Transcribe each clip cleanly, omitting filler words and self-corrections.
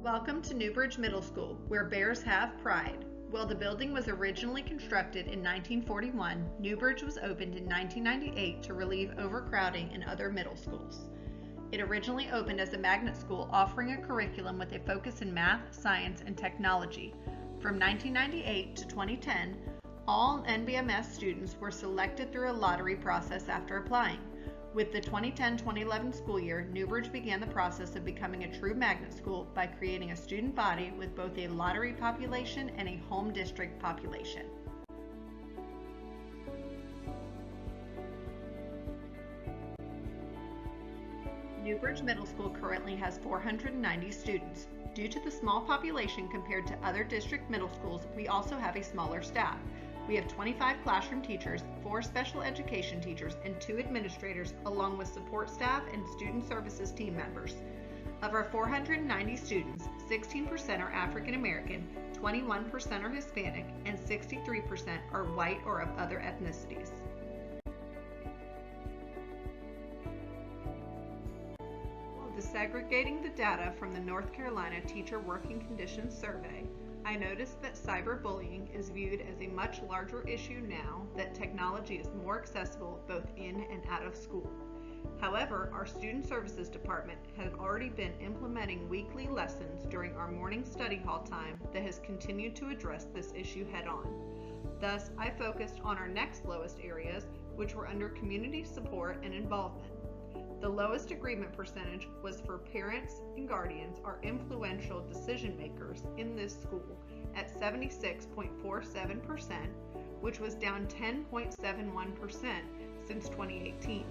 Welcome to Newbridge Middle School, where bears have pride. While the building was originally constructed in 1941, Newbridge was opened in 1998 to relieve overcrowding in other middle schools. It originally opened as a magnet school offering a curriculum with a focus in math, science, and technology. From 1998 to 2010, all NBMS students were selected through a lottery process after applying. With the 2010-2011 school year, Newbridge began the process of becoming a true magnet school by creating a student body with both a lottery population and a home district population. Newbridge Middle School currently has 490 students. Due to the small population compared to other district middle schools, we also have a smaller staff. We have 25 classroom teachers, 4 special education teachers, and 2 administrators, along with support staff and student services team members. Of our 490 students, 16% are African American, 21% are Hispanic, and 63% are white or of other ethnicities. While disaggregating the data from the North Carolina Teacher Working Conditions Survey, I noticed that cyberbullying is viewed as a much larger issue now that technology is more accessible both in and out of school. However, our Student Services Department has already been implementing weekly lessons during our morning study hall time that has continued to address this issue head-on. Thus, I focused on our next lowest areas, which were under community support and involvement. The lowest agreement percentage was for parents and guardians, our influential decision makers in this school, at 76.47%, which was down 10.71% since 2018.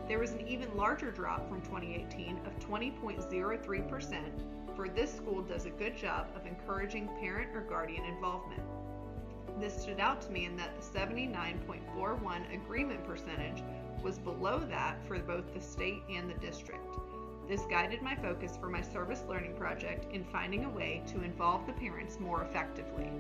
There was an even larger drop from 2018 of 20.03%, for this school does a good job of encouraging parent or guardian involvement. This stood out to me in that the 79.41 agreement percentage was below that for both the state and the district. This guided my focus for my service learning project in finding a way to involve the parents more effectively.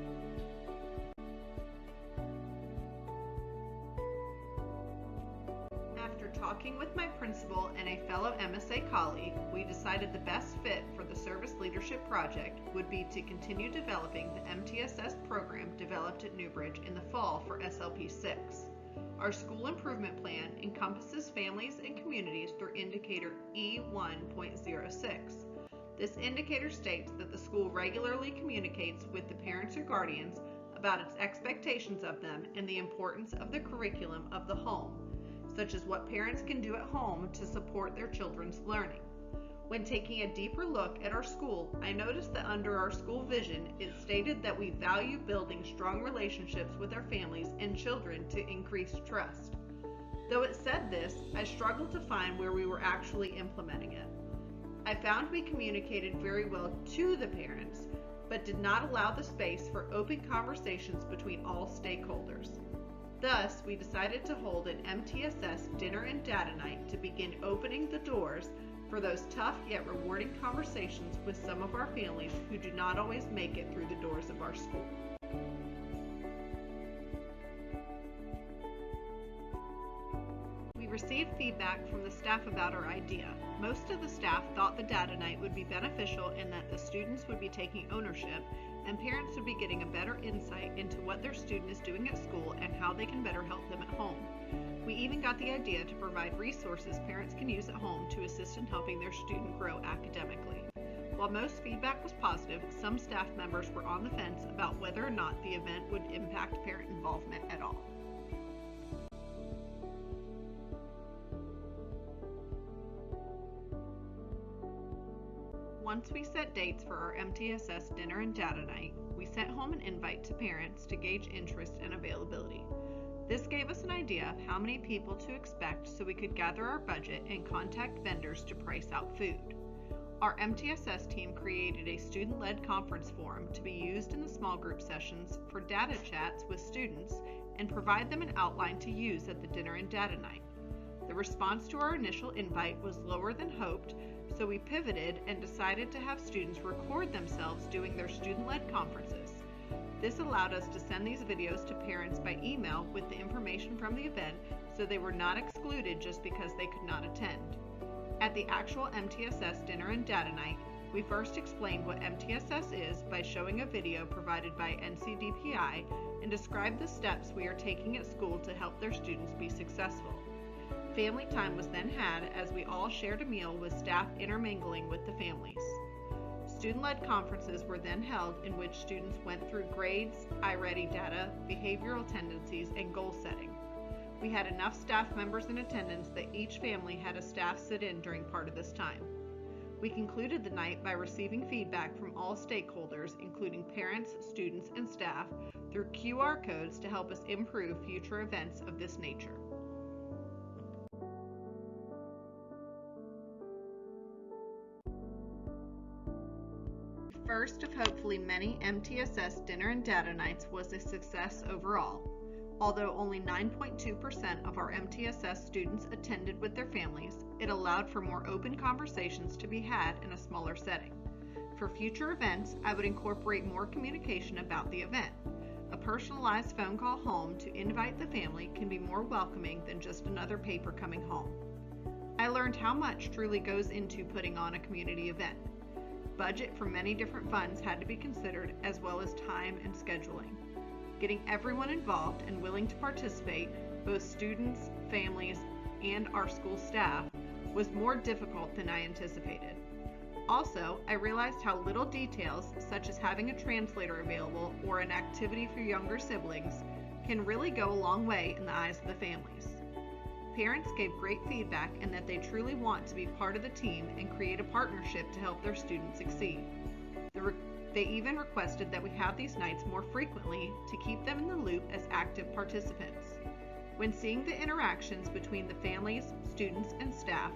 After talking with my principal and a fellow MSA colleague, we decided the best fit for the service leadership project would be to continue developing the MTSS program developed at Newbridge in the fall for SLP 6. Our school improvement plan encompasses families and communities through indicator E1.06. This indicator states that the school regularly communicates with the parents or guardians about its expectations of them and the importance of the curriculum of the home, such as what parents can do at home to support their children's learning. When taking a deeper look at our school, I noticed that under our school vision, it stated that we value building strong relationships with our families and children to increase trust. Though it said this, I struggled to find where we were actually implementing it. I found we communicated very well to the parents, but did not allow the space for open conversations between all stakeholders. Thus, we decided to hold an MTSS dinner and data night to begin opening the doors for those tough yet rewarding conversations with some of our families who do not always make it through the doors of our school. We received feedback from the staff about our idea. Most of the staff thought the data night would be beneficial in that the students would be taking ownership and parents would be getting a better insight into what their student is doing at school and how they can better help them at home. We even got the idea to provide resources parents can use at home to assist in helping their student grow academically. While most feedback was positive, some staff members were on the fence about whether or not the event would impact parent involvement at all. Once we set dates for our MTSS dinner and data night, we sent home an invite to parents to gauge interest and availability. This gave us an idea of how many people to expect so we could gather our budget and contact vendors to price out food. Our MTSS team created a student-led conference forum to be used in the small group sessions for data chats with students and provide them an outline to use at the dinner and data night. The response to our initial invite was lower than hoped, so we pivoted and decided to have students record themselves doing their student-led conferences. This allowed us to send these videos to parents by email with the information from the event so they were not excluded just because they could not attend. At the actual MTSS dinner and data night, We first explained what MTSS is by showing a video provided by NCDPI and described the steps we are taking at school to help their students be successful. Family time was then had as we all shared a meal with staff intermingling with the families. Student-led conferences were then held in which students went through grades, iReady data, behavioral tendencies, and goal setting. We had enough staff members in attendance that each family had a staff sit in during part of this time. We concluded the night by receiving feedback from all stakeholders, including parents, students, and staff, through QR codes to help us improve future events of this nature. First of hopefully many MTSS dinner and data nights was a success overall. Although only 9.2% of our MTSS students attended with their families, it allowed for more open conversations to be had in a smaller setting. For future events, I would incorporate more communication about the event. A personalized phone call home to invite the family can be more welcoming than just another paper coming home. I learned how much truly goes into putting on a community event. Budget for many different funds had to be considered, as well as time and scheduling. Getting everyone involved and willing to participate, both students, families, and our school staff, was more difficult than I anticipated. Also, I realized how little details, such as having a translator available or an activity for younger siblings, can really go a long way in the eyes of the families. Parents gave great feedback and that they truly want to be part of the team and create a partnership to help their students succeed. They even requested that we have these nights more frequently to keep them in the loop as active participants. When seeing the interactions between the families, students, and staff,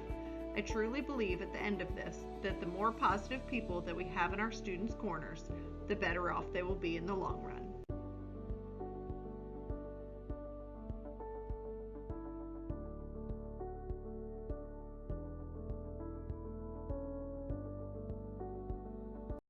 I truly believe at the end of this that the more positive people that we have in our students' corners, the better off they will be in the long run.